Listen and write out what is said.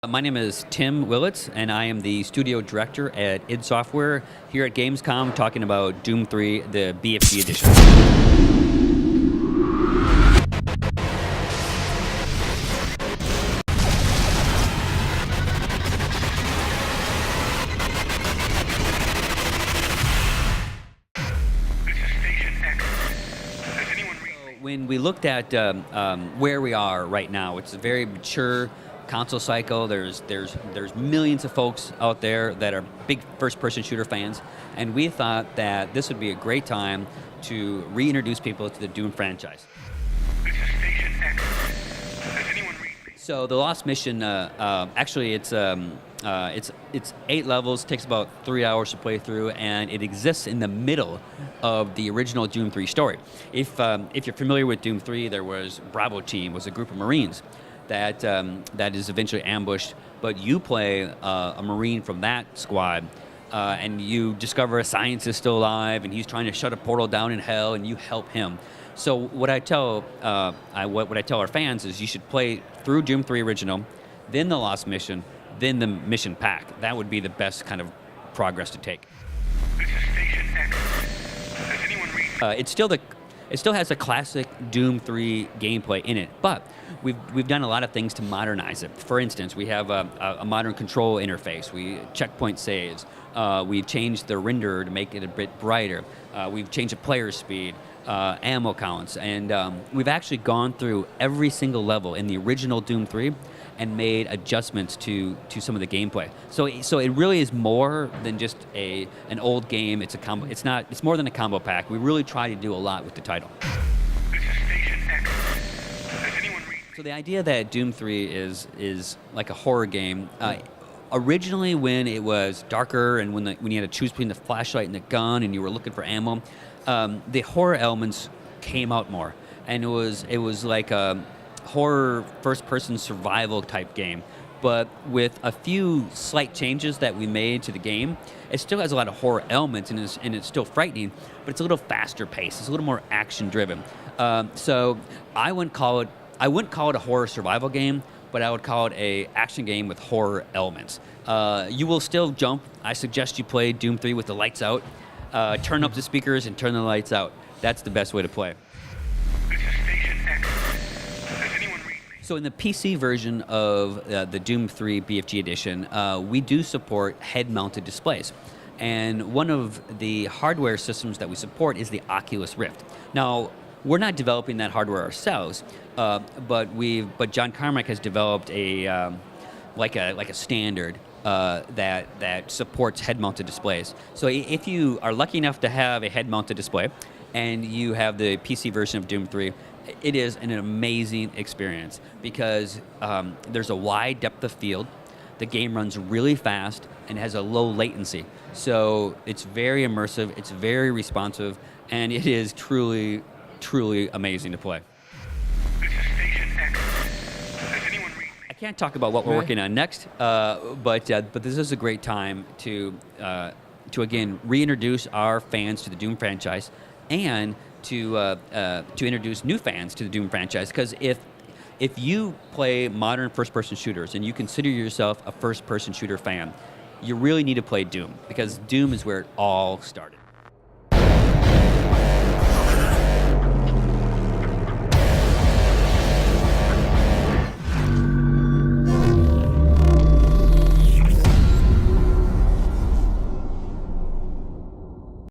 My name is Tim Willits, and I am the studio director at id Software here at Gamescom, talking about Doom 3, the BFG Edition. When we looked at where we are right now, it's a very mature console cycle. There's millions of folks out there that are big first-person shooter fans, and we thought that this would be a great time to reintroduce people to the Doom franchise. This is Station X. Does anyone read me? So the Lost Mission, actually it's 8 levels, takes about 3 hours to play through, and it exists in the middle of the original Doom 3 story. If you're familiar with Doom 3, there was Bravo Team, was a group of Marines that is eventually ambushed, but you play a Marine from that squad, and you discover a scientist still alive, and he's trying to shut a portal down in hell, and you help him. So what I tell our fans is you should play through Doom 3 original, then the Lost Mission, then the mission pack. That would be the best kind of progress to take. This is Station X. Does anyone read me? It still has a classic Doom 3 gameplay in it, but we've done a lot of things to modernize it. For instance, we have a modern control interface. We checkpoint saves. We've changed the renderer to make it a bit brighter. We've changed the player speed, ammo counts, and we've actually gone through every single level in the original Doom 3 and made adjustments to some of the gameplay. So it really is more than just an old game. It's a combo. It's more than a combo pack. We really try to do a lot with the title. This is Station X. Does anyone read me? So the idea that Doom 3 is like a horror game. Originally, when it was darker and when you had to choose between the flashlight and the gun, and you were looking for ammo, the horror elements came out more, and it was like a horror first-person survival type game, but with a few slight changes that we made to the game. It still has a lot of horror elements, and it's still frightening, but it's a little faster paced. It's a little more action-driven. So I wouldn't call it a horror survival game, but I would call it a action game with horror elements. You will still jump. I suggest you play Doom 3 with the lights out. Turn up the speakers and turn the lights out. That's the best way to play. This is Station X. Does anyone read me? So in the PC version of the Doom 3 BFG Edition, we do support head-mounted displays. And one of the hardware systems that we support is the Oculus Rift. Now, we're not developing that hardware ourselves, but John Carmack has developed a standard that supports head-mounted displays. So if you are lucky enough to have a head-mounted display and you have the PC version of Doom 3, it is an amazing experience because there's a wide depth of field. The game runs really fast and has a low latency. So it's very immersive, it's very responsive, and it is truly amazing to play. This is Station X. Does anyone read me? I can't talk about what we're working on next, but this is a great time to again reintroduce our fans to the Doom franchise, and to introduce new fans to the Doom franchise. Because if you play modern first-person shooters and you consider yourself a first-person shooter fan, you really need to play Doom, because Doom is where it all started.